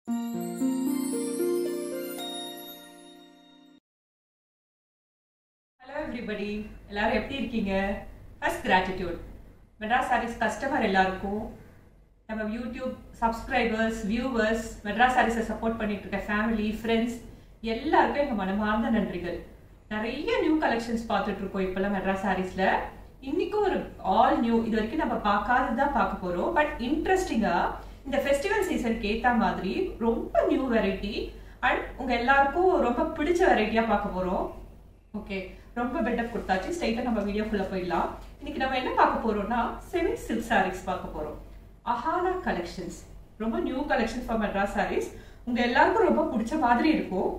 Hello everybody, எல்லாரும் எப்படி இருக்கீங்க? First gratitude. Madras sarees customer எல்லாருக்கும், நம்ம யூடியூப் சப்ஸ்கிரைபர்ஸ், வியூவர்ஸ், மெட்ராஸ் சாரீஸை சப்போர்ட் பண்ணிட்டு இருக்க ஃபேமிலி, ஃப்ரெண்ட்ஸ் எல்லாருக்கும் எங்க மனமார்ந்த நன்றிகள். நிறைய நியூ கலெக்ஷன்ஸ் பார்த்துட்டு இருக்கோம் இப்பெல்லாம் மெட்ராஸ் சாரீஸ்ல. இன்னைக்கு ஒரு ஆல் நியூ, இது வரைக்கும் நம்ம பார்க்காததான் பார்க்க போறோம். பட் இன்ட்ரெஸ்டிங்கா இந்த ஃபெஸ்டிவல் சீசனுக்கு ஏத்த மாதிரி ரொம்ப நியூ வெரைட்டி அண்ட் உங்க எல்லாருக்கும் ரொம்ப பிடிச்ச வெரைட்டியா பார்க்க போறோம். ஓகே, ரொம்ப பெட்டப் கொடுத்தாச்சு. ஸ்ட்ரைட்டா நம்ம வீடியோக்குள்ள போயிடலாம். இன்னைக்கு நம்ம என்ன பார்க்க போறோம்னா செமி சில்க் சாரீஸ் பார்க்க போறோம். அஹானா கலெக்ஷன்ஸ், ரொம்ப new collection for Madras sarees. உங்க எல்லாருக்கும் ரொம்ப பிடிச்ச மாதிரி இருக்கும்.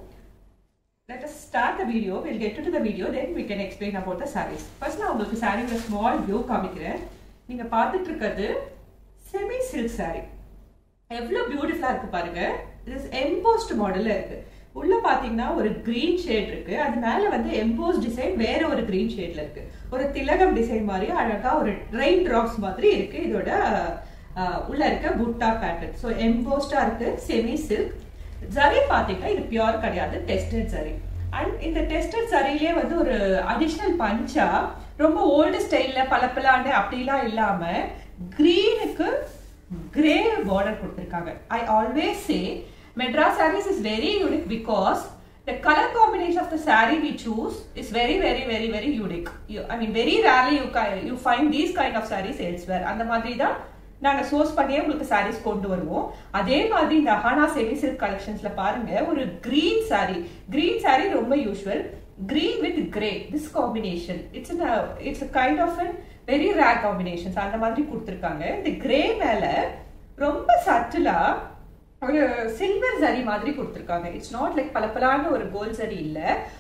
Let us start the video. We'll get to the video, then we can explain about the sarees. First நான் உங்களுக்கு சாரியோட ஸ்மால் வியூ காமிக்கிறேன். நீங்க பார்த்துட்டு இருக்கிறது செமி சில்க் சாரி. எவ்வளவு பியூட்டிஃபுல்லா இருக்கு பாருங்க. இது எம்போஸ்ட் மாடல்ல இருக்கு. உள்ள பாத்தீங்கன்னா ஒரு கிரீன் ஷேட் இருக்கு. அது மேல வந்து எம்போஸ்ட் டிசைன் வேற ஒரு கிரீன் ஷேட்ல இருக்கு. ஒரு திலகம் டிசைன் மாதிரி அழகா ஒரு ரெயின் டிராப்ஸ் மாதிரி இருக்கு. இதோட உள்ள இருக்க புட்டா பேட்டர்ன். ஸோ எம்போஸ்டா இருக்கு, செமி சில்க். ஜரி பாத்தீங்கன்னா இது பியூர் கிடையாது, டெஸ்டட் ஜரி. அண்ட் இந்த டெஸ்டட் ஜரியிலே வந்து ஒரு அடிஷனல் பஞ்சா ரொம்ப ஓல்டு ஸ்டைல்ல பளபளன்னு அப்படிலாம் இல்லாம கிரீனுக்கு கிரே பார்டர் கொடுத்திருக்காங்க. I always say Madras sarees is very unique because the color combination of the saree we choose is very unique. I mean very rarely you find these kind of sarees elsewhere. அந்த மாதிரி தான் நாங்க source பண்ணியே உங்களுக்கு sarees கொண்டு வருவோம். அதே மாதிரி இந்த அஹானா செமி சில்க் கலெக்ஷன்ஸ்ல பாருங்க, ஒரு green saree ரொம்ப usual. green with grey, this combination it's a kind of a very rare combination. அந்த மாதிரி கொடுத்திருக்காங்க. இந்த grey மேல ரொம்ப சட்டிலா ஒரு சில்வர் ஜரி மாதிரி கொடுத்திருக்காங்க. இட்ஸ் நாட் லைக் பளபளன்னு ஒரு கோல்ட் ஜரி இல்ல,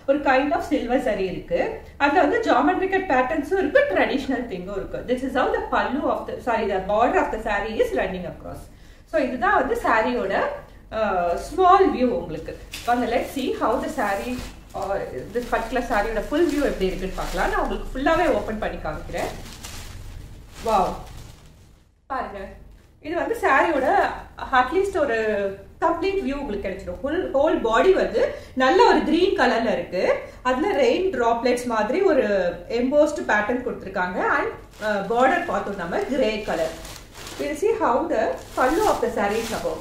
ஒரு கைண்ட் ஆஃப் சில்வர் ஜரி இருக்கு. அதுல வந்து ஜியோமெட்ரிக்கல் பேட்டர்ன்ஸும் இருக்கு, ட்ரெடிஷனல் திங்கும் இருக்கு. This is how the pallu of the the border of the saree is running across. So இதுதான் வந்து சாரியோட ஸ்மால் வியூ உங்களுக்கு. வாங்க let's see how the saree this particular சாரியோட ஃபுல் வியூ எப்படி இருக்குன்னு பார்க்கலாம். நான் உங்களுக்கு ஃபுல்லாவே ஓபன் பண்ணி காமிக்கிறேன். வாவ், பாருங்க. இது வந்து சாரியோட அட்லீஸ்ட் ஒரு கம்ப்ளீட் வியூ உங்களுக்கு கிடைச்சிடும். ஹோல் பாடி வந்து நல்ல ஒரு கிரீன் கலர்ல இருக்கு. அதுல ரெயின் டிராப்லெட்ஸ் மாதிரி ஒரு எம்போஸ்ட் பேட்டர்ன் கொடுத்திருக்காங்க. அண்ட் பார்டர் பார்த்தோம் நம்ம grey colour. we'll see how the pallu of the saree is about.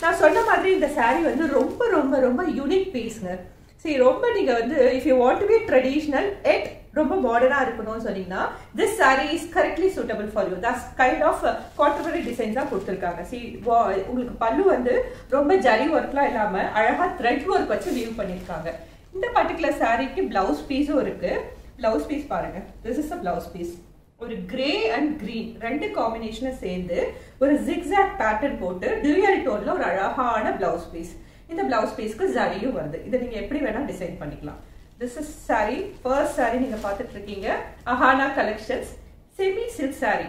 நான் சொன்ன மாதிரி இந்த saree வந்து ரொம்ப ரொம்ப ரொம்ப யூனிக் பீஸ்ங்க. சரி, ரொம்ப நீங்க வந்து if you want to be traditional yet ரொம்ப மாடர்னா இருக்கணும்னு சொன்னீங்கன்னா this saree is correctly suitable for you. That's kind of contemporary designs தான் கொடுத்திருக்காங்க. see உங்களுக்கு பல்லு வந்து ரொம்ப ஜரி ஒர்க்லாம் இல்லாம அழகா த்ரெட் ஒர்க் வச்சு வீவ் பண்ணிருக்காங்க. இந்த பர்టిక్యులர் சாரிக்கு பிளவுஸ் பீஸும் இருக்கு. பிளவுஸ் பீஸ் பாருங்க, this is a blouse piece. ஒரு கிரே அண்ட் கிரீன் ரெண்டு காம்பினேஷனை சேர்ந்து ஒரு ஜிக்ஸாக் பேட்டர்ன் போட்டு டியூயல் டோன்ல ஒரு அழகான பிளவுஸ் பீஸ். இந்த பிளவுஸ் பீஸ்க்கு ஜரியும் வருது. இதை நீங்க எப்படி வேணா டிசைன் பண்ணிக்கலாம். This is saree, first saree நீங்க பார்த்துட்டு இருக்கீங்க. Ahana collections semi silk saree.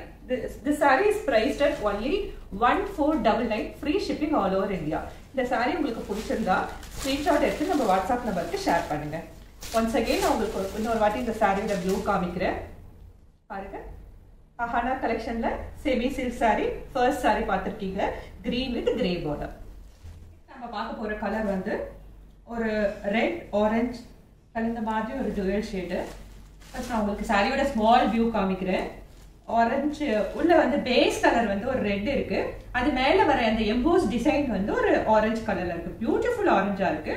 This saree is priced at only 1499, free shipping all over India. இந்த saree உங்களுக்கு பிடிச்சிருந்தா ஸ்கிரீன்ஷாட் எடுத்து நம்ம வாட்ஸ்அப் நம்பருக்கு ஷேர் பண்ணுங்க. ஒன்ஸ் அகைன் நான் உங்களுக்கு இன்னொரு வாட்டி இந்த சாரியோட வியூ காமிக்கிறேன். பாருங்க, அஹானா கலெக்ஷன்ல semi silk saree first saree பார்த்திருக்கீங்க, கிரீன் வித் கிரே பார்டர். நம்ம பார்க்க போற கலர் வந்து ஒரு ரெட் ஆரஞ்சு கலந்த மாதிரி ஒரு டுவல் ஷேடு. நான் உங்களுக்கு சாரியோட ஸ்மால் வியூ காமிக்கிறேன். ஆரஞ்சு உள்ள வந்து பேஸ் கலர் வந்து ஒரு ரெட் இருக்கு. அது மேல வர அந்த எம்போஸ் டிசைன் வந்து ஒரு ஆரஞ்சு கலர்ல இருக்கு. பியூட்டிஃபுல் ஆரஞ்சா இருக்கு.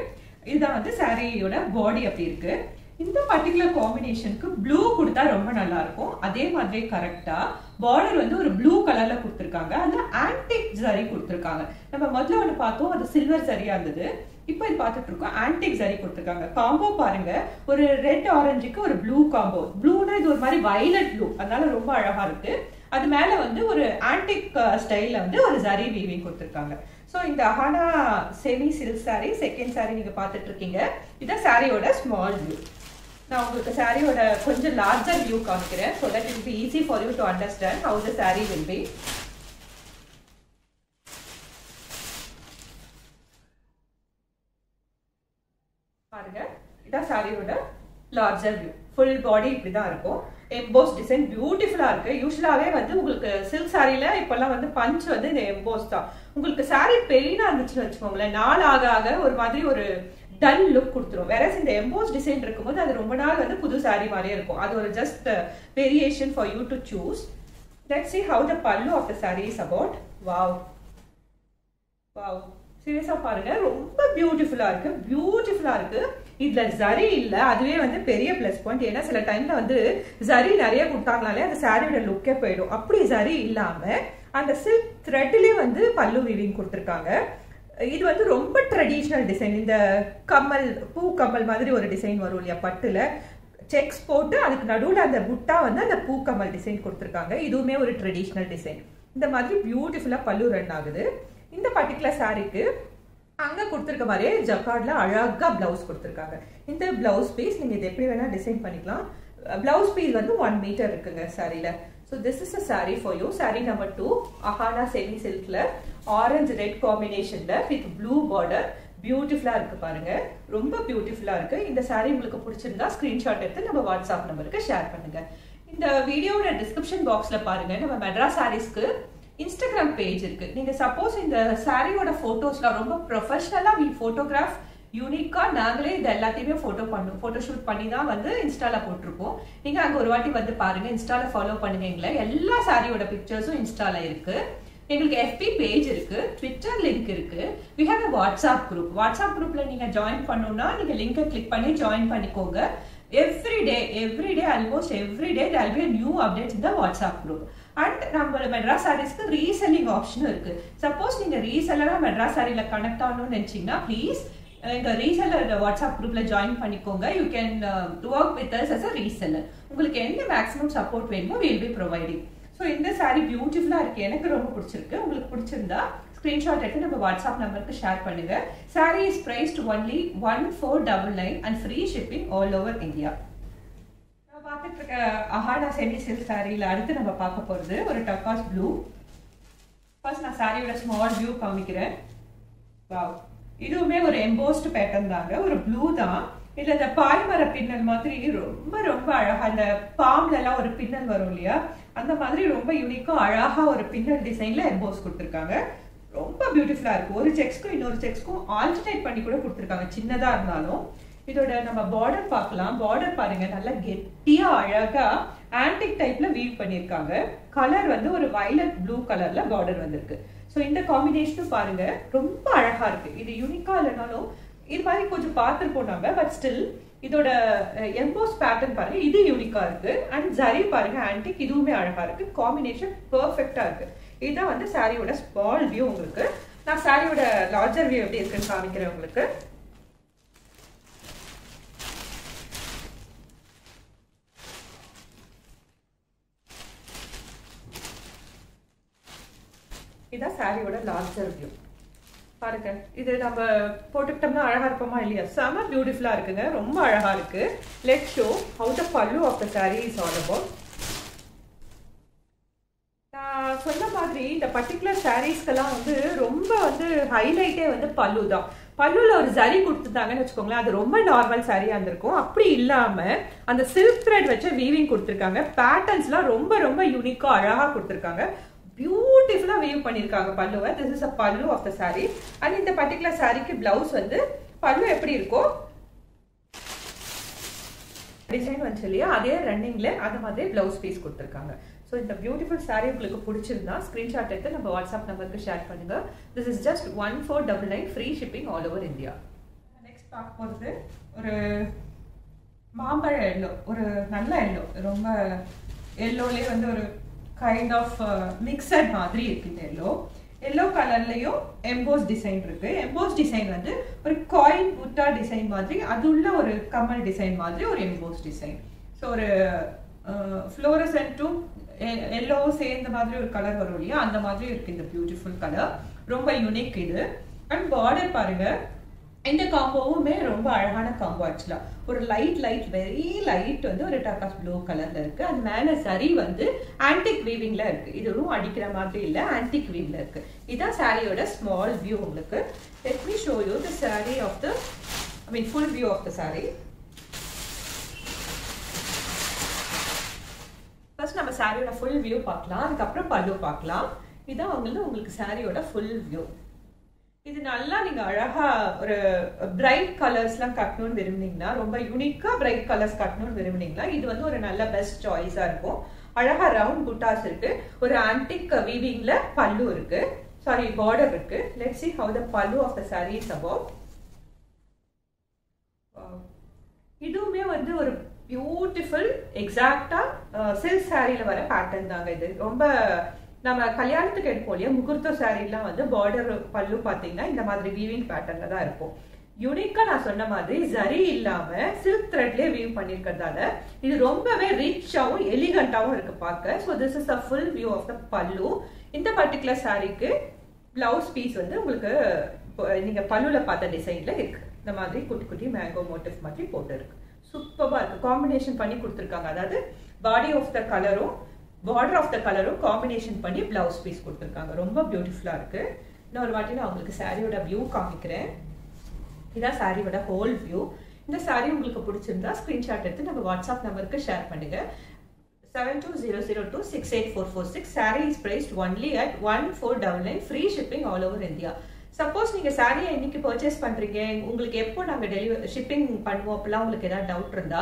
இதுதான் வந்து சாரியோட பாடி அப்படி இருக்கு. இந்த பர்டிகுலர் காம்பினேஷனுக்கு ப்ளூ கொடுத்தா ரொம்ப நல்லா இருக்கும். அதே மாதிரி கரெக்டா பார்டர் வந்து ஒரு ப்ளூ கலர்ல கொடுத்திருக்காங்க. அதுல ஆன்டிக் ஜரி கொடுத்திருக்காங்க. நம்ம முதல்ல ஒன்று பார்த்தோம், அது சில்வர் ஜரியா இருந்தது. இப்போ இது பார்த்துட்டு இருக்கோம், ஆன்டிக் ஜரி கொடுத்திருக்காங்க. காம்போ பாருங்க, ஒரு ரெட் ஆரஞ்சுக்கு ஒரு ப்ளூ காம்போ. ப்ளூனா இது ஒரு மாதிரி வயலட் ப்ளூ, அதனால ரொம்ப அழகா இருக்கு. அது மேல வந்து ஒரு ஆன்டிக் ஸ்டைல்ல வந்து ஒரு ஜரி வீவிங் கொடுத்திருக்காங்க. ஸோ இந்த Ahana semi silk sorry second sorry நீங்க பார்த்துட்டு இருக்கீங்க. இதான் சாரியோட ஸ்மால் வியூ. நான் உங்களுக்கு சாரியோட கொஞ்சம் லார்ஜர் வியூ காமிக்கிறேன். so that it will be easy for you to understand how the saree will be. பாருங்க, இதான் சாரியோட லார்ஜர் வியூ. ஃபுல் பாடி இப்படிதான் இருக்கும். எம்போஸ் டிசைன் பியூட்டிஃபுல்லா இருக்கு. யூஸ்வலாவே வந்து உங்களுக்கு சில்க் சாரியில இப்பெல்லாம் வந்து பஞ்ச் வந்து இந்த எம்போஸ் தான். உங்களுக்கு சாரி பெயினா இருந்துச்சுன்னு வச்சுக்கோங்களேன், நாள் ஆக ஆக ஒரு மாதிரி ஒரு டல் லுக் கொடுத்துரும். வேற இந்த எம்போஸ் டிசைன் இருக்கும்போது அது ரொம்ப நாள் வந்து புது சாரி மாதிரியே இருக்கும். அது ஒரு just variation for you to choose. Let's see how the pallu of the saree is about. Wow. Wow. சீரியஸா பாருங்க, ரொம்ப பியூட்டிஃபுல்லா இருக்கு. பியூட்டிஃபுல்லா இருக்கு. இதுல ஜரி இல்ல, அதுவே வந்து பெரிய பிளஸ் பாயிண்ட். ஏன்னா சில டைம்ல வந்து ஜரி நிறைய கொடுத்தாங்கனாலே அந்த சாரியோட லுக்கே போயிடும். அப்படி ஜரி இல்லாம அந்த சில்க் த்ரெட்லயே வந்து பல்லு வீவிங் கொடுத்துருக்காங்க. இது வந்து ரொம்ப ட்ரெடிஷ்னல் டிசைன். இந்த கம்மல், பூ கம்மல் மாதிரி ஒரு டிசைன் வரும் இல்லையா பட்டுல, செக்ஸ் போட்டு அதுக்கு நடுவில் அந்த புட்டா வந்து அந்த பூ கம்மல் டிசைன் கொடுத்துருக்காங்க. இதுவுமே ஒரு ட்ரெடிஷ்னல் டிசைன். இந்த மாதிரி பியூட்டிஃபுல்லா பல்லு ரன் ஆகுது. இந்த பர்டிகுலர் சாரிக்கு அங்க கொடுத்துருக்க மாதிரியே ஜக்கார்ட்ல அழகா பிளவுஸ் கொடுத்துருக்காங்க. இந்த பிளவுஸ் பீஸ் நீங்க இது எப்படி வேணா டிசைன் பண்ணிக்கலாம். பிளவுஸ் பீஸ் வந்து 1 மீட்டர் இருக்குங்க சாரியில. So this is a saree for you. Saree number 2, Ahana semi silkல orange red combinationல with blue border. பியூட்டிஃபுல்லா இருக்கு பாருங்க, ரொம்ப பியூட்டிஃபுல்லா இருக்கு. இந்த சாரி உங்களுக்கு பிடிச்சிருந்தா ஸ்கிரீன்ஷாட் எடுத்து நம்ம வாட்ஸ்அப் நம்பருக்கு ஷேர் பண்ணுங்க. இந்த வீடியோட டிஸ்கிரிப்ஷன் பாக்ஸ்ல பாருங்க, நம்ம மெட்ராஸ் சாரீஸ்க்கு இன்ஸ்டாகிராம் பேஜ் இருக்கு. நீங்க சப்போஸ் இந்த சாரியோட போட்டோஸ்லாம் ரொம்ப ப்ரொஃபஷனலா போட்டோகிராஃப் யூனிக்கா நாங்களே இது எல்லாத்தையுமே போட்டோ ஷூட் பண்ணி தான் வந்து இன்ஸ்டால போட்டிருக்கோம். நீங்க அங்க ஒரு வாட்டி வந்து பாருங்க, இன்ஸ்டால ஃபாலோ பண்ணுங்க எங்களை. எல்லா சாரியோட பிக்சர்ஸும் இன்ஸ்டால இருக்கு. எங்களுக்கு FB பேஜ் இருக்கு, ட்விட்டர் லிங்க் இருக்கு. we have a WhatsApp group. WhatsApp குரூப்ல நீங்க ஜாயின் பண்ணனும்னா நீங்க லிங்கை கிளிக் பண்ணி ஜாயின் பண்ணிக்கோங்க. every day almost every day there will be a new updates in the WhatsApp group. and நம்ம மெட்ராஸ் சாரீஸ்க்கு ரீசெல்லிங் ஆப்ஷனும் இருக்கு. சப்போஸ் நீங்க ரீசெல்லரா மெட்ராஸ் சாரியில கனெக்ட் ஆகணும்னு நினைச்சீங்கன்னா ப்ளீஸ் இந்த ரீசெல்லர் வாட்ஸ்அப் குரூப்ல ஜாயின் பண்ணிக்கோங்க. You can work with us as a reseller. உங்களுக்கு என்ன மேக்ஸிமம் சப்போர்ட் வேணுமோ we will be providing. So இந்த சாரி பியூட்டிஃபுல்லா இருக்கு, எனக்கு ரொம்ப பிடிச்சிருக்கு. உங்களுக்கு பிடிச்சிருந்தா ஸ்கிரீன்ஷாட் எடுத்து நம்ம வாட்ஸ்அப் நம்பருக்கு ஷேர் பண்ணுங்க. Sorry is priced only 1499 and free shipping all over India. நான் பார்த்துட்டு இருக்க அஹானா செமி சில்க் சாரியில அடுத்து நம்ம பார்க்க போறது ஒரு டர்காஸ் ப்ளூ. ஃபர்ஸ்ட் நான் சாரியோட ஸ்மால் வியூ காமிக்கிறேன். வாவ், இதுவுமே ஒரு எம்போஸ்ட் பேட்டர்ன் தாங்க, ஒரு ப்ளூ தான். இதுல இந்த பாய்மர பின்னல் மாதிரி ரொம்ப ரொம்ப அழகா, இந்த பாம்ல எல்லாம் ஒரு பின்னல் வரும் இல்லையா, அந்த மாதிரி ரொம்ப யூனிக்கா அழகா ஒரு பின்னல் டிசைன்ல எம்போஸ் கொடுத்துருக்காங்க. ரொம்ப பியூட்டிஃபுல்லா இருக்கு. ஒரு செக்ஸ்க்கும் இன்னொரு செக்ஸ்க்கும் ஆல்டர்னேட் பண்ணி கூட கொடுத்துருக்காங்க, சின்னதா இருந்தாலும். இதோட நம்ம பார்டர் பார்க்கலாம். பார்டர் பாருங்க, நல்லா கெட்டியா அழகா ஆன்டிக் டைப்ல வீவ் பண்ணிருக்காங்க. கலர் வந்து ஒரு வயலட் ப்ளூ கலர்ல பார்டர் வந்திருக்கு. ஸோ இந்த காம்பினேஷனும் பாருங்க ரொம்ப அழகா இருக்கு. இது யூனிக்கா இல்லைனாலும் இது மாதிரி கொஞ்சம் பார்த்துருப்போம் நம்ம, பட் ஸ்டில் இதோட எம்போஸ் பேட்டர்ன் பாருங்க, இது யூனிக்கா இருக்கு. அண்ட் ஜரி பாருங்க ஆன்டிக், இதுவுமே அழகா இருக்கு. காம்பினேஷன் பெர்ஃபெக்டா இருக்கு. இதுதான் வந்து சாரியோட ஸ்மால் வியூ. உங்களுக்கு நான் சாரியோட லார்ஜர் வியூ எப்படி இருக்குன்னு காமிக்கிறேன் உங்களுக்கு. இதான் சாரியோட லார்ஜர் வியூ பாருங்க. இது நம்ம போட்டுக்கிட்டோம்னா அழகா இருப்போமா இல்லையா? செம பியூட்டிஃபுல்லா இருக்குங்க, ரொம்ப அழகா இருக்கு. Let's show how the pallu of the saree is all about. நான் சொன்ன மாதிரி இந்த பர்டிகுலர் சாரீஸ்க்கெல்லாம் வந்து ரொம்ப வந்து ஹைலைட்டே வந்து பல்லு தான். பல்லுல ஒரு ஜரி கொடுத்துட்டாங்கன்னு வச்சுக்கோங்களேன், அது ரொம்ப நார்மல் சாரியா இருந்திருக்கும். அப்படி இல்லாம அந்த சில்க் த்ரெட் வச்சு வீவிங் கொடுத்துருக்காங்க. பேட்டர்ன்ஸ்லாம் ரொம்ப ரொம்ப யூனிக்கா அழகா கொடுத்துருக்காங்க. பியூட்டிஃபுல்லா வீவ் பண்ணிருக்காங்க பல்லுவை. திஸ் இஸ் அ பல்லு ஆஃப் த சாரி. அண்ட் இந்த பர்டிகுலர் சாரிக்கு பிளவுஸ் வந்து பல்லு எப்படி இருக்கோ டிசைன் வந்து இல்லையா, அதே ரன்னிங்ல அந்த மாதிரி பிளவுஸ் பீஸ் கொடுத்துருக்காங்க. ஸோ இந்த பியூட்டிஃபுல் சாரி உங்களுக்கு பிடிச்சிருந்தா ஸ்கிரீன்ஷாட் எடுத்து நம்ம வாட்ஸ்அப் நம்பருக்கு ஷேர் பண்ணுங்க. This is just 1499 free shipping all over India. Next பார்க்க போகிறது ஒரு மாம்பழ எல்லோ, ஒரு நல்ல எல்லோ, ரொம்ப எல்லோலேயே வந்து ஒரு கைண்ட் ஆஃப் மிக்சட் மாதிரி இருக்கு. இந்த எல்லோ கலர்லயும் எம்போஸ் டிசைன் இருக்கு. எம்போஸ் டிசைன் வந்து ஒரு காயின் புட்டா டிசைன் மாதிரி, அது உள்ள ஒரு கமல் டிசைன் மாதிரி ஒரு எம்போஸ் டிசைன். ஸோ ஒரு ஃப்ளோரசன்ட்டும் எல்லோ சேர்ந்த மாதிரி ஒரு கலர் வரும் இல்லையா, அந்த மாதிரி இருக்கு இந்த பியூட்டிஃபுல் கலர். ரொம்ப யூனிக் இது. அண்ட் பார்டர் பாருங்க, இந்த காம்போவுமே ரொம்ப அழகான காம்போ. ஆக்சுவலா ஒரு லைட் வெரி லைட் வந்து ஒரு டர்காஸ் ப்ளூ கலர்ல இருக்கு. அது மேல சரி வந்து ஆன்டிக் வீவிங்ல இருக்கு. இதுவும் அடிக்கிற மாதிரி இல்ல, ஆன்டிக் வீவ்ல இருக்கு. இதான் சாரியோட ஸ்மால் வியூ உங்களுக்கு. Let me show you the saree of the full view of the saree. First நம்ம சாரியோட ஃபுல் வியூ பார்க்கலாம், அதுக்கப்புறம் பல்லு பார்க்கலாம். இதுதான் உங்களுக்கு சாரியோட ஃபுல் வியூ. இது நல்லா நீங்க அழகா ஒரு பிரைட் கலர்ஸ்லாம் கட்டணும்னு விரும்புனீங்கன்னா, ரொம்ப யூனிக்கா பிரைட் கலர்ஸ் கட்டணும்னு விரும்புனீங்கன்னா இது ஒரு நல்ல பெஸ்ட் சாய்ஸா இருக்கும். அழகா ரவுண்ட் புட்டாஸ் இருக்கு, ஒரு ஆன்டிக் வீவிங்ல பல்லு இருக்கு, சாரி பார்டர் இருக்கு. Let's see how the pallu of the saree is about. இதுவுமே ஒரு பியூட்டிஃபுல் எக்ஸாக்டா சில்க் சாரியில வர பேட்டர்ன் தாங்க. இது ரொம்ப நம்ம கல்யாணத்துக்கு எடுப்போம் இல்லையா, முகூர்த்த சாரீலாம் பார்டர் பல்லு பாத்தீங்கன்னா இந்த மாதிரி வீவிங் பேட்டர்ன்ல தான் இருக்கும். யூனிக்கா நான் சொன்ன மாதிரி ஜரி இல்லாம சில்க் த்ரெட்லயே வீவ் பண்ணிருக்கிறதால இது ரொம்பவே ரிச்சாவும் எலிகண்டாவும் இருக்கு பார்க்க. So this is the full view of the pallu. இந்த பர்டிகுலர் சாரீக்கு பிளவுஸ் பீஸ் உங்களுக்கு நீங்க பல்லுல பார்த்த டிசைன்ல இருக்கு. இந்த மாதிரி குட்டி குட்டி மேங்கோ மோட்டிவ் மாதிரி போட்டு இருக்கு. சூப்பரா இருக்கு, காம்பினேஷன் பண்ணி கொடுத்துருக்காங்க. அதாவது பாடி ஆஃப் த கலரும் பார்டர் ஆஃப் த கலரும் காம்பினேஷன் பண்ணி பிளவுஸ் பீஸ் கொடுத்துருக்காங்க. ரொம்ப பியூட்டிஃபுல்லா இருக்கு. இன்னொரு வாட்டி நான் உங்களுக்கு சாரியோட வியூ காமிக்கிறேன். இதான் சாரியோட ஹோல் வியூ. இந்த சாரி உங்களுக்கு பிடிச்சிருந்தா ஸ்கிரீன்ஷாட் எடுத்து நம்ம வாட்ஸ்அப் நம்பருக்கு ஷேர் பண்ணுங்க. 7200268446. Saree is priced only at 1499. Free shipping all over India. Suppose நீங்க சாரியை இன்னைக்கு பர்ச்சேஸ் பண்றீங்க, உங்களுக்கு எப்போ நாங்க டெலிவரி ஷிப்பிங் பண்ணுவோம் அப்படிலாம் உங்களுக்கு ஏதாவது டவுட் இருந்தா,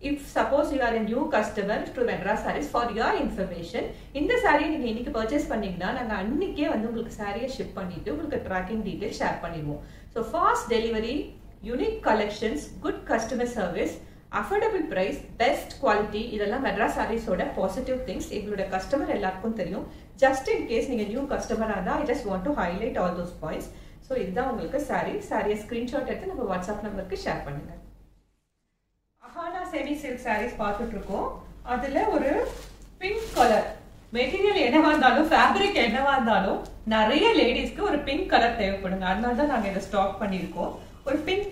if suppose you are a new customer to Madras Sarees, for your information, இந்த சாரியை நீங்க இன்னைக்கு பர்ச்சேஸ் பண்ணீங்கன்னா நாங்க அன்னைக்கே உங்களுக்கு சாரியை ஷிப் பண்ணிட்டு உங்களுக்கு ட்ராக்கிங் டீடைல் ஷேர் பண்ணிடுவோம். So fast delivery, unique collections, good customer service, affordable price, best quality, இதெல்லாம் மெட்ராஸ் சாரீஸோட பாசிட்டிவ் திங்ஸ். எங்களோட கஸ்டமர் எல்லாருக்கும் தெரியும். ஜஸ்ட் இன் கேஸ் நீங்க நியூ கஸ்டமரா இருந்தா I just want to highlight all those points. So இதுதான் உங்களுக்கு சாரியை ஸ்கிரீன்ஷாட் எடுத்து நம்ம வாட்ஸ்அப் நம்பருக்கு ஷேர் பண்ணுங்க. அஹானா செமி சில்க் சாரீஸ் பார்த்துட்டு இருக்கோம். அதுல ஒரு பிங்க் கலர் மெட்டீரியல் என்னவா இருந்தாலும், ஃபேப்ரிக் என்னவா இருந்தாலும் நிறைய லேடிஸ்க்கு ஒரு பிங்க் கலர் தேவைப்படுங்க. அதனால தான் நாங்க இதை ஸ்டாக் பண்ணியிருக்கோம். ஒரு பிங்க்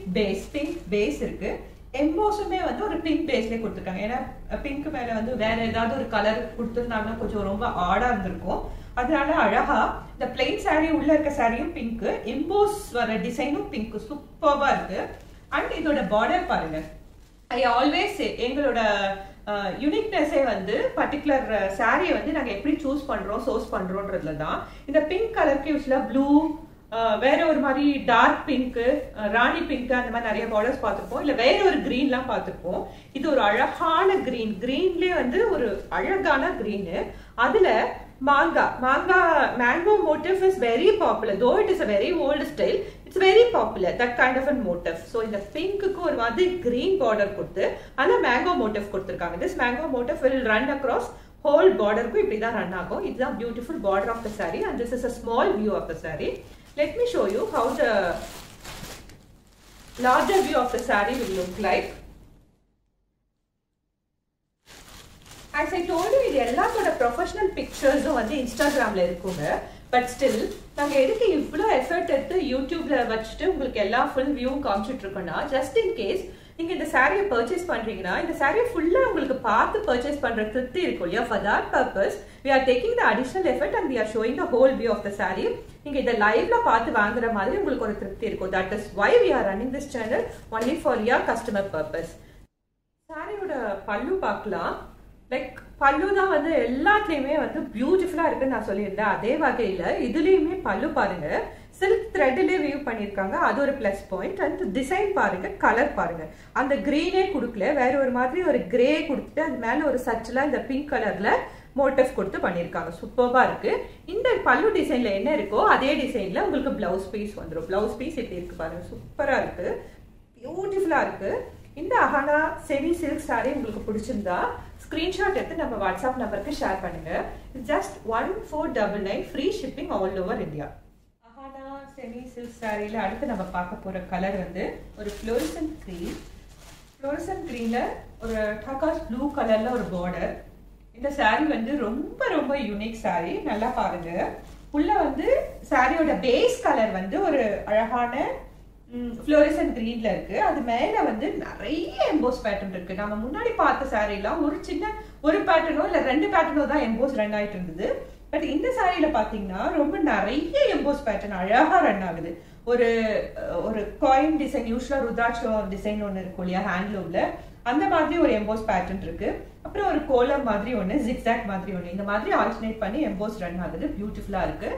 பேஸ் இருக்கு. எம்போஸுமே ஒரு பிங்க் பேஸ்லேயே கொடுத்துருக்காங்க. ஏன்னா பிங்க் மேல வேற ஏதாவது ஒரு கலர் கொடுத்துருந்தாங்கன்னா கொஞ்சம் ரொம்ப ஆடா இருந்திருக்கும். அதனால அழகா இந்த பிளெயின் சாரி உள்ள இருக்க சாரியும் பிங்க், எம்போஸ் வர டிசைனும் பிங்க், சூப்பர்வா இருக்கு. அண்ட் இதோட பார்டர் பாருங்க. ஐ ஆல்வேஸ் எங்களோட யூனிக்னஸே பர்டிகுலர் சாரியை நாங்க எப்படி சூஸ் பண்றோம், சோர்ஸ் பண்றோம்ன்றதுல தான். இந்த பிங்க் கலருக்கு யூஸ்வலா ப்ளூ, வேற ஒரு மாதிரி டார்க் பிங்க், ராணி பிங்க், அந்த மாதிரி நிறைய பார்டர்ஸ் பார்த்துருப்போம். இல்ல வேற ஒரு கிரீன்லாம் பார்த்துருப்போம். இது ஒரு அழகான கிரீன்லயே ஒரு அழகான கிரீன். அதுல mango motif is very popular, though it is a very old style. It's very popular, that kind of a motif. So in the pink ku ஒரு மாதிரி green border கொடுத்து அந்த mango motif கொடுத்திருக்காங்க. This mango motif will run across whole border ku இப்படி தான் run ஆகும். இதுதான் beautiful border of the saree, and this is a small view of the saree. Let me show you how the larger view of the saree will look like. As I told you, இது எல்லாத்தோட professional பிக்சர்ஸும் இன்ஸ்டாகிராம்ல இருக்குங்க. But still நாங்க எதுக்கு இவ்வளோ effort எடுத்து யூடியூப்ல வச்சுட்டு உங்களுக்கு எல்லா ஃபுல் வியூவும் காமிச்சிட்டு இருக்கோம்னா, ஜஸ்ட் இன் கேஸ் நீங்க இந்த சாரியை பர்ச்சேஸ் பண்றீங்கன்னா இந்த சாரியை ஃபுல்லா உங்களுக்கு பார்த்து பர்ச்சேஸ் பண்ற திருப்தி இருக்கும் இல்லையா. For that purpose we are taking the additional effort and we are showing the whole view of the saree. நீங்க இத லைவ்ல பார்த்து வாங்குற மாதிரி உங்களுக்கு ஒரு திருப்தி இருக்கும். That is why we are running this channel only for your customer purpose. சாரியோட பல்லு பார்க்கலாம். லைக் பல்லு தான் எல்லாத்துலயுமே பியூட்டிஃபுல்லா இருக்குன்னு நான் சொல்லியிருந்தேன். அதே வகையில இதுலயுமே பல்லு பாருங்க, சில்க் த்ரெட்ல வீவ் பண்ணிருக்காங்க. அது ஒரு பிளஸ் பாயிண்ட். அண்ட் டிசைன் பாருங்க, கலர் பாருங்க. அந்த கிரீனே கொடுக்கல, வேற ஒரு மாதிரி ஒரு கிரே கொடுத்துட்டு அது மேல ஒரு சச்சலா இந்த பிங்க் கலர்ல மோட்டிவ் கொடுத்து பண்ணிருக்காங்க. சூப்பர்வா இருக்கு. இந்த பல்லு டிசைன்ல என்ன இருக்கோ அதே டிசைன்ல உங்களுக்கு பிளவுஸ் பீஸ் வந்துடும். பிளவுஸ் பீஸ் இப்படி இருக்கு பாருங்க, சூப்பரா இருக்கு, பியூட்டிஃபுல்லா இருக்கு. இந்த அஹானா செமி சில்க் சாரி உங்களுக்கு பிடிச்சிருந்தா ஸ்கிரீன்ஷாட் எடுத்து நம்ம வாட்ஸ்அப் நம்பருக்கு ஷேர் பண்ணுங்க. Just 1499, free shipping all over India. Ahana semi silk சாரியில அடுத்து நம்ம பார்க்க போற கலர் ஒரு ஃப்ளோரசன்ட் கிரீன். ஃப்ளோரசன்ட் கிரீன்ல ஒரு டர்காஸ் ப்ளூ கலர்ல ஒரு பார்டர். இந்த சாரி ரொம்ப ரொம்ப யூனிக் சாரி. நல்லா பாருங்க. உள்ள சாரியோட பேஸ் கலர் ஒரு அழகான ஃப்ளோரசன்ட் கிரீன்ல இருக்கு. அது மேல நிறைய எம்போஸ் பேட்டர்ன் இருக்கு. நம்ம முன்னாடி பார்த்த சாரிலாம் ஒரு பேட்டர்னோ இல்ல 2 பேட்டர்னோ தான் எம்போஸ் ரன் ஆயிட்டு இருந்தது. பட் இந்த சாரியில பாத்தீங்கன்னா ரொம்ப நிறைய எம்போஸ் பேட்டர்ன் அழகா ரன் ஆகுது. ஒரு ஒரு காயின் டிசைன், யூஸ்வலா ருத்ராட்சம் டிசைன் ஒன்று இருக்கும் இல்லையா ஹேண்ட்லூம்ல, அந்த மாதிரி ஒரு எம்போஸ் பேட்டர்ன் இருக்கு. அப்புறம் ஒரு கோலம் மாதிரி ஒன்று, ஜிக்ஸாக் மாதிரி ஒன்று, இந்த மாதிரி ஆல்டர்னேட் பண்ணி எம்போஸ் ரன் ஆகுது. பியூட்டிஃபுல்லா இருக்கு.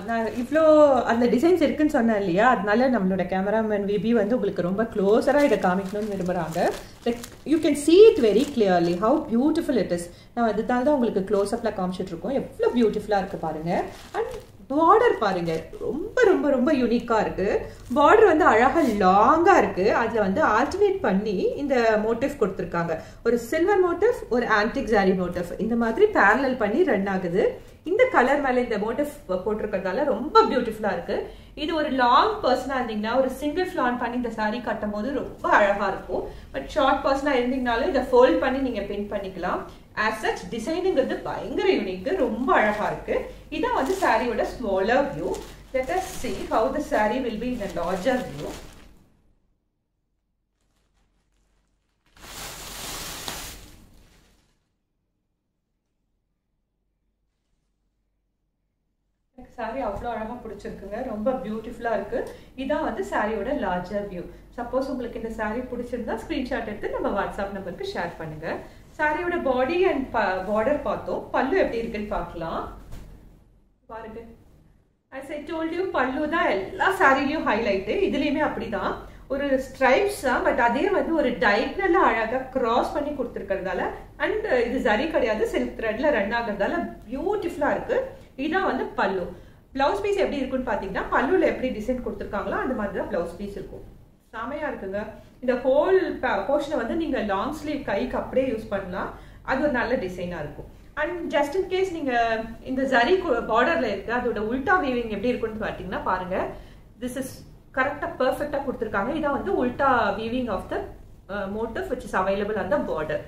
நான் இவ்வளோ அந்த டிசைன்ஸ் இருக்குன்னு சொன்னேன் இல்லையா, அதனால நம்மளோட கேமராமேன் விபி வந்து உங்களுக்கு ரொம்ப க்ளோஸராக இதை காமிக்கணும்னு விரும்புகிறாங்க. Like you can see it very clearly how beautiful it is. நான் அதனால தான் உங்களுக்கு க்ளோஸ்அப்பில் காமிச்சிட்டு இருக்கோம். எவ்வளோ பியூட்டிஃபுல்லாக இருக்குது பாருங்க. அண்ட் பார்டர் பாருங்க, ரொம்ப ரொம்ப ரொம்ப யூனிக்காக இருக்கு. பார்டர் வந்து அழகாக லாங்காக இருக்கு. அதில் வந்து ஆல்டர்னேட் பண்ணி இந்த மோட்டிவ் கொடுத்துருக்காங்க. ஒரு சில்வர் மோட்டிவ், ஒரு ஆன்டிக் ஜாரி மோட்டிவ், இந்த மாதிரி பேரலல் பண்ணி ரன் ஆகுது. இந்த கலர் மேல இந்த மோட்டிவ் போட்டிருக்கிறதால ரொம்ப பியூட்டிஃபுல்லா இருக்கு. இது ஒரு லாங் பர்சனா இருந்தீங்கன்னா ஒரு சிங்கிள் ஃபிளான் பண்ணி இந்த சாரி கட்டும் போது ரொம்ப அழகா இருக்கும். பட் ஷார்ட் பர்சனா இருந்தீங்கனாலும் இதை ஃபோல்ட் பண்ணி நீங்க பின் பண்ணிக்கலாம். ஆஸ் சச் டிசைனிங்கிறது பயங்கர யூனிக், ரொம்ப அழகா இருக்கு. இதான் வந்து சாரியோட smaller view. Let us see how the saree will be in a larger view. Sorry அவ்வளோ அழகாக பிடிச்சிருக்குங்க, ரொம்ப பியூட்டிஃபுல்லாக இருக்கு. இதான் வந்து சாரியோட லார்ஜர் வியூ. சப்போஸ் உங்களுக்கு இந்த சாரி பிடிச்சிருந்தா ஸ்க்ரீன்ஷாட் எடுத்து நம்ம வாட்ஸ்அப் நம்பருக்கு ஷேர் பண்ணுங்க. சாரியோட பாடி அண்ட் பார்டர் பார்த்தோம். பல்லு எப்படி இருக்குன்னு பார்க்கலாம். பாருங்க, as I told you, பல்லு தான் எல்லா சாரிலையும் ஹைலைட்டு. இதுலேயுமே அப்படிதான் ஒரு ஸ்ட்ரைப்ஸ் தான், பட் அதே வந்து ஒரு டைக்னலா அழகாக கிராஸ் பண்ணி கொடுத்துருக்கிறதால, அண்ட் இது சரி கிடையாது, சில்க் த்ரெட்ல ரன் ஆகுறதால பியூட்டிஃபுல்லா இருக்கு. இதான் வந்து பல்லு. பிளவுஸ் பீஸ் எப்படி இருக்குன்னு பாத்தீங்கன்னா, பல்லுல எப்படி டிசைன் கொடுத்துருக்காங்களோ அந்த மாதிரி தான் பிளவுஸ் பீஸ் இருக்கும். செமையா இருக்குங்க. இந்த ஹோல் போர்ஷனை வந்து நீங்க லாங் ஸ்லீவ் கைக்கு அப்படியே யூஸ் பண்ணலாம். அது ஒரு நல்ல டிசைனா இருக்கும். அண்ட் ஜஸ்ட் இன் கேஸ் நீங்க இந்த ஜரி பார்டர்ல இருக்கு, அதோட உல்டா வீவிங் எப்படி இருக்குன்னு பாத்தீங்கன்னா பாருங்க. திஸ் இஸ் கரெக்டா பெர்ஃபெக்டா கொடுத்துருக்காங்க. இதான் வந்து உல்டா weaving of the motif which is available on the border.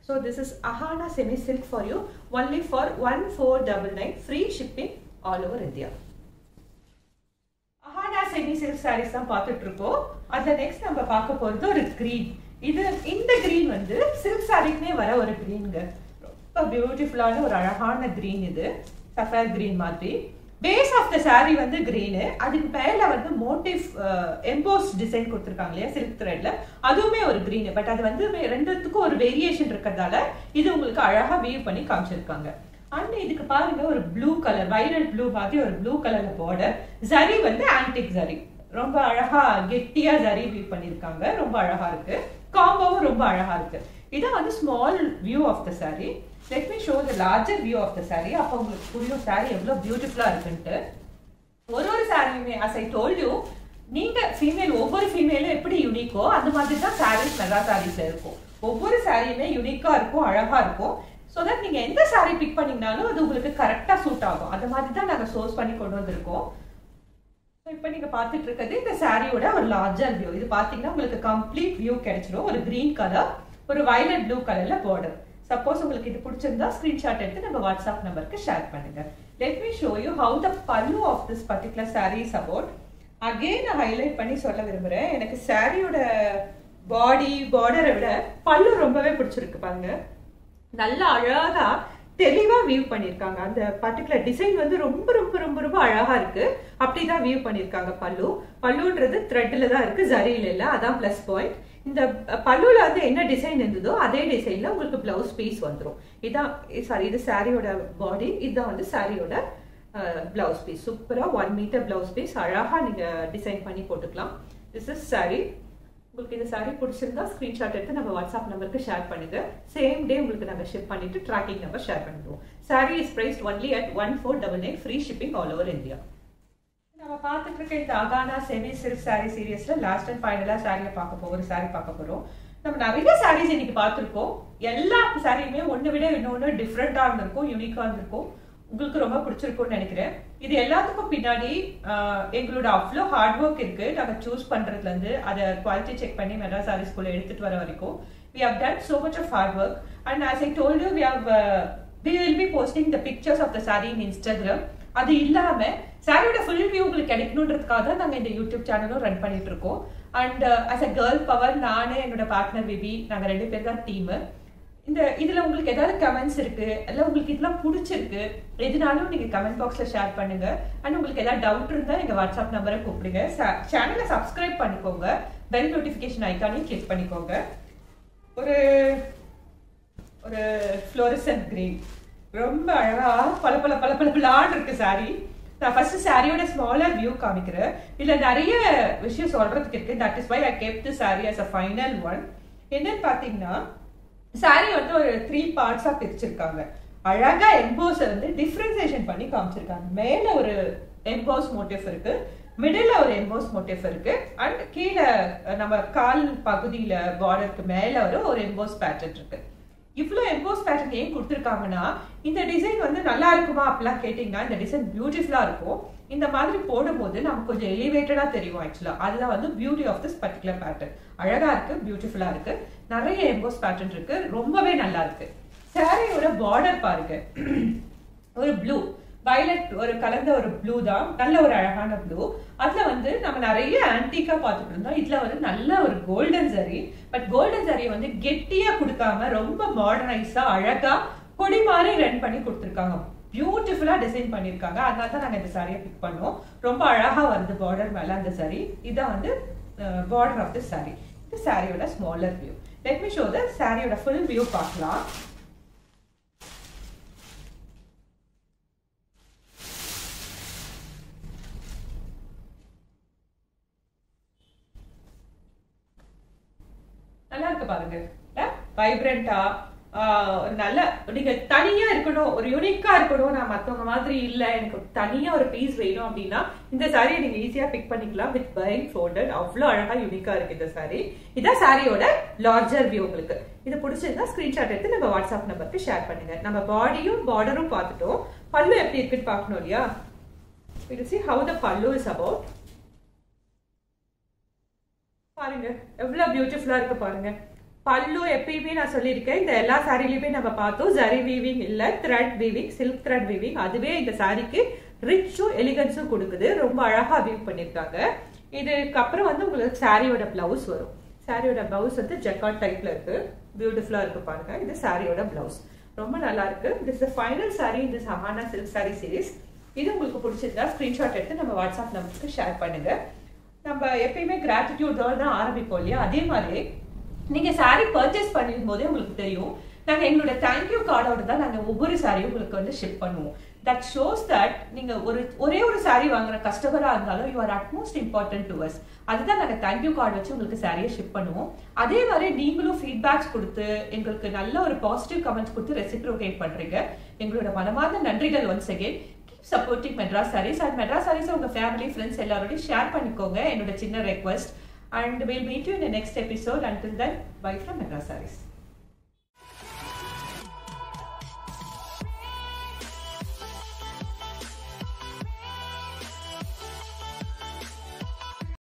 So this is Ahana semi silk for you, only for 1499, free shipping all over India. Ahana semi silk sarees தான் பார்த்துட்டு இருக்கோம். அதுல next நம்ம பார்க்க போறது ஒரு green. இந்த green வந்து silk sareesனே வர ஒரு greenங்க. ரொம்ப பியூட்டிஃபுல்லான ஒரு அழகான green. இது சஃபயர் green மாதிரி. பேஸ் ஆஃப் த சாரி வந்து கிரீனு, அதுக்கு மேல வந்து மோட்டிவ் எம்போஸ் டிசைன் கொடுத்துருக்காங்க இல்லையா சில்க் த்ரெட்ல, அதுவுமே ஒரு கிரீனு. பட் அது வந்து ரெண்டுத்துக்கும் ஒரு வேரியேஷன் இருக்கிறதால இது உங்களுக்கு அழகா வீவ் பண்ணி காமிச்சிருக்காங்க. அண்ட் இதுக்கு பாருங்க ஒரு ப்ளூ கலர், வைலட் ப்ளூ மாதிரி ஒரு ப்ளூ கலர்ல பார்டர். ஜரி வந்து ஆன்டிக் ஜரி, ரொம்ப அழகா கெட்டியா ஜரி வீவ் பண்ணிருக்காங்க. ரொம்ப அழகா இருக்கு. காம்போவும் ரொம்ப அழகா இருக்கு. இதான் வந்து small view of the saree. Let me show the larger view of the saree. அப்ப உங்களுக்கு புரியும் saree எவ்வளவு பியூட்டிஃபுல்லா இருக்குன்னு. ஒரு சாரியுமே as I told you, நீங்க ஃபீமேல், ஒவ்வொரு ஃபீமேலும் எப்படி யூனிக்கோ அந்த மாதிரி தான் சாரீஸ் மெகா சாரீஸ்ல இருக்கும். ஒவ்வொரு சாரியுமே யூனிக்கா இருக்கும், அழகா இருக்கும். ஸோ தட் நீங்க எந்த சாரி பிக் பண்ணீங்கனாலும் அது உங்களுக்கு கரெக்டா சூட் ஆகும். அந்த மாதிரி தான் நாங்க சோர்ஸ் பண்ணி கொண்டு வந்திருக்கோம். இப்போ நீங்க பாத்துட்டு இருக்கிறது இந்த சாரியோட ஒரு லார்ஜர் வியூ. இது பாத்தீங்கன்னா உங்களுக்கு கம்ப்ளீட் வியூ கிடைச்சிடும். ஒரு கிரீன் கலர், ஒரு வயலட் ப்ளூ கலர்ல பார்டர். சப்போஸ் உங்களுக்கு இது பிடிச்சிருந்தா ஸ்கிரீன்ஷாட் எடுத்து நம்ம வாட்ஸ்அப் நம்பருக்கு ஷேர் பண்ணுங்க. Let me show you how the pallu of this particular saree is about. Again நான் ஹைலைட் பண்ணி சொல்ல விரும்புறேன். எனக்கு சாரியோட பாடி பார்டரை விட பல்லு ரொம்பவே பிடிச்சிருக்கு. பாருங்க, நல்லா அழகா தெளிவா வியூ பண்ணிருக்காங்க. அந்த பர்டிகுலர் டிசைன் வந்து ரொம்ப ரொம்ப ரொம்ப ரொம்ப அழகா இருக்கு. அப்படிதான் வியூ பண்ணிருக்காங்க. பல்லுன்றது த்ரெட்ல தான் இருக்கு, ஜரியில இல்ல. அதான் பிளஸ் பாயிண்ட். இந்த பல்லுல வந்து என்ன டிசைன் இருந்ததோ அதே டிசைன்ல உங்களுக்கு பிளவுஸ் பீஸ் வந்துடும். இதான் சாரி, இது சாரியோட பாடி, இதுதான் வந்து சாரியோட பிளவுஸ் பீஸ். சூப்பரா 1 மீட்டர் பிளவுஸ் பீஸ் அழகா நீங்க டிசைன் பண்ணி போட்டுக்கலாம். This is sorry. உங்களுக்கு இந்த சாரி பிடிச்சிருந்தா ஸ்கிரீன்ஷாட் எடுத்து நம்ம வாட்ஸ்அப் நம்பருக்கு ஷேர் பண்ணுங்க. சேம் டே உங்களுக்கு நாங்கள் ஷிப் பண்ணிட்டு ட்ராக்கிங் நம்பர் ஷேர் பண்ணிடுவோம். Saree is priced only at 1499, free shipping all over India. நம்ம பார்த்துட்டு இருக்க இந்த அகானா செமி சில்க் சாரி சீரியஸ்ல லாஸ்ட் அண்ட் ஃபைனலா சாரியை பார்க்க போறோம். ஒரு சாரி பார்க்க போறோம். நம்ம நிறைய சாரீஸ் இன்னைக்கு பார்த்துருக்கோம். எல்லா சாரியுமே ஒன்று விட இன்னொன்று டிஃப்ரெண்டா இருந்திருக்கும், யூனிக்கா இருந்திருக்கும். உங்களுக்கு ரொம்ப பிடிச்சிருக்கும்னு நினைக்கிறேன். இது எல்லாத்துக்கும் பின்னாடி எங்களோட அவ்வளோ ஹார்ட் ஒர்க் இருக்கு. நாங்கள் சூஸ் பண்றதுல இருந்து அதை குவாலிட்டி செக் பண்ணி மெட்ராஸ் சாரீஸ்குள்ள எடுத்துட்டு வர வரைக்கும் we have done so much of hard work. And as I told you, we will be posting the pictures of the saree in Instagram. அது இல்லாம சாரியோட ஃபுல் வியூ உங்களுக்கு கிடைக்கணுன்றதுக்காக தான் நாங்கள் இந்த யூடியூப் சேனலும் ரன் பண்ணிட்டு இருக்கோம். And as a girl power, நானே என்னோட பார்ட்னர் விபி, நாங்கள் 2 பேர் தான் டீமு. இதுல உங்களுக்கு ஏதாவது கமெண்ட்ஸ் இருக்கு, இல்ல உங்களுக்கு இதெல்லாம் பிடிச்சிருக்கு, எதுனாலும் நீங்க கமெண்ட் பாக்ஸ்ல ஷேர் பண்ணுங்க. அண்ட் உங்களுக்கு ஏதாவது டவுட் இருந்தா எங்க வாட்ஸ்அப் நம்பரை கூப்பிடுங்க. சேனலை சப்ஸ்கிரைப் பண்ணிக்கோங்க, பெல் நோட்டிபிகேஷன் ஐக்கானையும் கிளிக் பண்ணிக்கோங்க. ஒரு ஒரு ஃப்ளோரசன்ட் கிரீன், ரொம்ப அழகா பல பல பல பல பலான்னு இருக்கு சாரி. நான் ஃபர்ஸ்ட் சாரியோட ஸ்மாலர் வியூ காமிக்கிறேன். இதுல நிறைய விஷயம் சொல்றதுக்கு இருக்கு. That is why I kept the saree as a final one. என்னன்னு பாத்தீங்கன்னா, சாரி வந்து ஒரு 3 பார்ட்ஸா பிரிச்சிருக்காங்க. அழகா எம்போஸ் வந்து டிஃபரன்சியேஷன் பண்ணி காமிச்சிருக்காங்க. மேல ஒரு எம்போஸ் மோட்டிவ் இருக்கு, மிடில் ஒரு எம்போஸ் மோட்டிவ் இருக்கு, அண்ட் கீழே நம்ம கால் பகுதியில பார்டருக்கு மேல ஒரு எம்போஸ் பேட்டர்ன் இருக்கு. இவ்வளவு எம்போஸ் பேட்டர்ன் ஏன் கொடுத்துருக்காங்கன்னா, இந்த டிசைன் வந்து நல்லா இருக்குமா அப்படிலாம் கேட்டீங்கன்னா, இந்த டிசைன் பியூட்டிஃபுல்லா இருக்கும். இந்த மாதிரி போடும்போது நமக்கு கொஞ்சம் எலிவேட்டடா தெரியும். ஆக்சுவலா அதுதான் வந்து beauty of this particular pattern. அழகா இருக்கு, பியூட்டிஃபுல்லா இருக்கு, நிறைய எம்போஸ் பேட்டர்ன் இருக்கு, ரொம்பவே நல்லா இருக்கு. சாரியோட பார்டர் பாருங்க, ஒரு ப்ளூ வயலட் ஒரு கலந்த ஒரு ப்ளூ தான், நல்ல ஒரு அழகான ப்ளூ. அதுல வந்து நம்ம நிறைய ஆன்டிக்கா பார்த்துட்டு இருந்தோம். இதுல வந்து நல்ல ஒரு கோல்டன் சரி, பட் கோல்டன் சரி வந்து கெட்டியா கொடுக்காம ரொம்ப மாடர்னைஸா அழகா கொடி மாதிரி ரன் பண்ணி கொடுத்துருக்காங்க. பியூட்டிஃபுல்லா டிசைன் பண்ணிருக்காங்க. அதனால தான் நாங்க இந்த சாரியை பிக் பண்ணோம். ரொம்ப அழகா வருது பார்டர் மேல அந்த சாரி. இதான் வந்து பார்டர் ஆஃப் தி சாரி. இந்த சாரியோட smaller view. Let me show the சாரியோட ஃபுல் வியூ பார்க்கலாம். நல்லா இருக்கு பாருங்க, வைப்ரண்டா, நல்ல நீங்க தனியா இருக்கணும், ஒரு யூனிக்கா இருக்கணும், நான் மத்தவங்க மாதிரி இல்ல, எனக்கு தனியா ஒரு பீஸ் வேணும் அப்படின்னா இந்த சாரியை நீங்க ஈஸியா பிக் பண்ணிக்கலாம். வித் பைங் ஃபோல்டட், அவ்வளவு அழகா யூனிக்கா இருக்கு இந்த சாரி. இதான் சாரியோட லார்ஜர் வியூ. உங்களுக்கு இது பிடிச்சிருந்தா ஸ்கிரீன்ஷாட் எடுத்து நம்ம வாட்ஸ்அப் நம்பருக்கு ஷேர் பண்ணுங்க. நம்ம பாடியும் பார்டரும் பார்த்துட்டோம், பல்லு எப்படி இருக்குன்னு பார்க்கணும் இல்லையா? We'll see how the pallu is about. பாருங்க எவ்வளவு பியூட்டிஃபுல்லா இருக்கு பாருங்க. பல்லு எப்பயுமே நான் சொல்லியிருக்கேன், இந்த எல்லா சாரிலையுமே நம்ம பார்த்தோம் ஜரி வீவிங் இல்ல, thread weaving, silk thread weaving. அதுவே இந்த சாரிக்கு ரிச்சும் எலிகன்ஸும் கொடுக்குது. ரொம்ப அழகா வீவ் பண்ணிருக்காங்க. இதுக்கு அப்புறம் வந்து உங்களுக்கு சாரியோட பிளவுஸ் வரும். சாரியோட பிளவுஸ் வந்து ஜக்கார்ட் டைப்ல இருக்கு, பியூட்டிஃபுல்லா இருக்கு பாருங்க. இது சாரியோட பிளவுஸ், ரொம்ப நல்லா இருக்கு. திஸ் இஸ் ஃபைனல் சாரி இந்த சஹானா சில்க் சாரி சீரிஸ். இது உங்களுக்கு பிடிச்சிருந்தா ஸ்கிரீன்ஷாட் எடுத்து நம்ம வாட்ஸ்அப் நம்பருக்கு ஷேர் பண்ணுங்க. நம்ம எப்பயுமே கிராட்டிடியூடோட தான் ஆரம்பிப்போம் இல்லையா? அதே மாதிரி நீங்க சாரி பர்ச்சேஸ் பண்ணும் போதே உங்களுக்கு தெரியும், நாங்க எங்களோட தேங்க்யூ கார்டோட தான் நாங்க ஒவ்வொரு சாரியும் உங்களுக்கு வந்து ஷிப் பண்ணுவோம். தட் ஷோஸ் தட் நீங்க ஒரே ஒரு சாரி வாங்குற கஸ்டமரா இருந்தாலும் you are utmost important to us. அதுதான் நாங்க தேங்க்யூ கார்டு வச்சு உங்களுக்கு சாரியை ஷிப் பண்ணுவோம். அதே மாதிரி நீங்களும் ஃபீட்பேக்ஸ் கொடுத்து எங்களுக்கு நல்ல ஒரு பாசிட்டிவ் கமெண்ட்ஸ் கொடுத்து ரெசிப்ரோகேட் பண்றீங்க. எங்களோட மனமார்ந்த நன்றிகள். Once again supporting Madras sarees. And Madras sarees உங்க ஃபேமிலி ஃப்ரெண்ட்ஸ் எல்லாரோடையும் ஷேர் பண்ணிக்கோங்க, என்னோட சின்ன request. And we'll meet you in the next episode. Until then, bye from Madras Sarees.